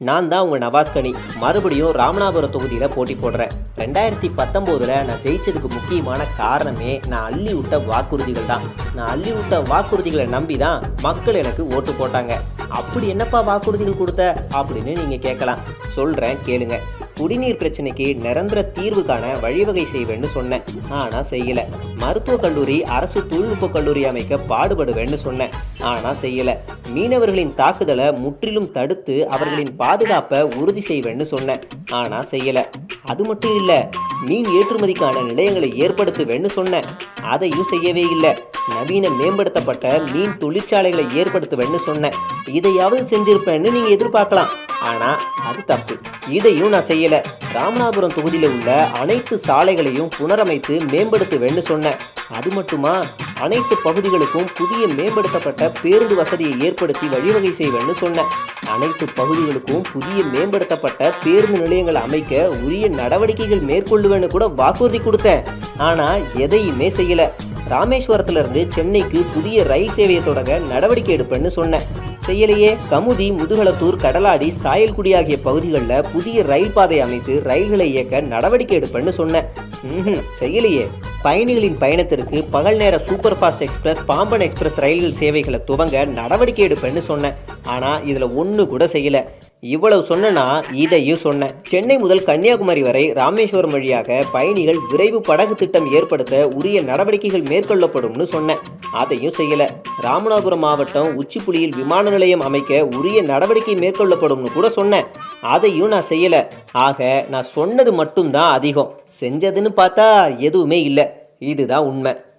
நான் தான் உங்கள் நவாஸ்கனி. மறுபடியும் ராமநாதபுரம் தொகுதியில் போட்டி போடுறேன். 2019 நான் ஜெயிச்சதுக்கு முக்கியமான காரணமே நான் அள்ளி விட்ட வாக்குறுதிகள் தான். நான் அள்ளி விட்ட வாக்குறுதிகளை நம்பி தான் மக்கள் எனக்கு ஓட்டு போட்டாங்க. அப்படி என்னப்பா வாக்குறுதிகள் கொடுத்த அப்படின்னு நீங்கள் கேட்கலாம். சொல்கிறேன் கேளுங்க. குடிநீர் பிரச்சனைக்கு நிரந்தர தீர்வு காண வழிவகை செய்வேன்னு சொன்னேன், ஆனால் செய்யலை. மருத்துவக் கல்லூரி அரசு தொழில்நுட்ப கல்லூரி அமைக்க பாடுபடுவேன்னு சொன்னேன், ஆனால் செய்யலை. மீனவர்களின் தாக்குதலை முற்றிலும் தடுத்து அவர்களின் பாதுகாப்பை உறுதி செய்வேன்னு சொன்னேன், ஆனால் செய்யலை. அது மட்டும் இல்லை, மீன் ஏற்றுமதிக்கான நிலையங்களை ஏற்படுத்துவேன்னு சொன்னேன், அதையும் செய்யவே இல்லை. நவீன மேம்படுத்தப்பட்ட மீன் தொழிற்சாலைகளை ஏற்படுத்துவேன்னு சொன்னேன், இதையாவது செஞ்சிருப்பேன்னு நீங்கள் எதிர்பார்க்கலாம். ஆனால் அது தப்பு. இதையும் நான் செய்யலை. ராமநாதபுரம் தொகுதியில் உள்ள அனைத்து சாலைகளையும் புனரமைத்து மேம்படுத்துவேன்னு சொன்னேன், அது மட்டுமா, அனைத்து பகுதிகளுக்கும் புதிய மேம்படுத்தப்பட்ட பேருந்து வசதியை ஏற்படுத்தி வழிவகை செய்வேன்னு சொன்னேன். அனைத்து பகுதிகளுக்கும் புதிய மேம்படுத்தப்பட்ட பேருந்து நிலையங்களை அமைக்க உரிய நடவடிக்கைகள் மேற்கொள்ளுவேன்னு கூட வாக்குறுதி கொடுத்தேன், ஆனால் எதையுமே செய்யலை. ராமேஸ்வரத்திலிருந்து சென்னைக்கு புதிய ரயில் சேவையை தொடங்க நடவடிக்கை எடுப்பேன்னு சொன்னேன், செய்யலையே. கமுதி, முதுகளத்தூர், கடலாடி, சாயல்குடி ஆகிய பகுதிகளில் புதிய ரயில் பாதை அமைத்து ரயில்களை இயக்க நடவடிக்கை எடுப்பேன்னு சொன்னேன், செய்யலையே. பயணிகளின் பயணத்திற்கு பகல் நேர super fast express, Pamban express ரயில்கள் சேவைகளை துவங்க நடவடிக்கை எடுப்பேன்னு சொன்னேன், ஆனால் இதில் ஒன்று கூட செய்யலை. இவ்வளவு சொன்னா இதையும் சொன்னேன். சென்னை முதல் கன்னியாகுமரி வரை ராமேஸ்வரம் வழியாக பயணிகள் விரைவு படகு திட்டம் ஏற்படுத்த உரிய நடவடிக்கைகள் மேற்கொள்ளப்படும்னு சொன்னேன், அதையும் செய்யலை. ராமநாதபுரம் மாவட்டம் உச்சிப்புலியில் விமான நிலையம் அமைக்க உரிய நடவடிக்கை மேற்கொள்ளப்படும்னு கூட சொன்னேன், அதையும் நான் செய்யலை. ஆக நான் சொன்னது மட்டும்தான் அதிகம், செஞ்சதுன்னு பார்த்தா எதுவுமே இல்லை. இதுதான் உண்மை.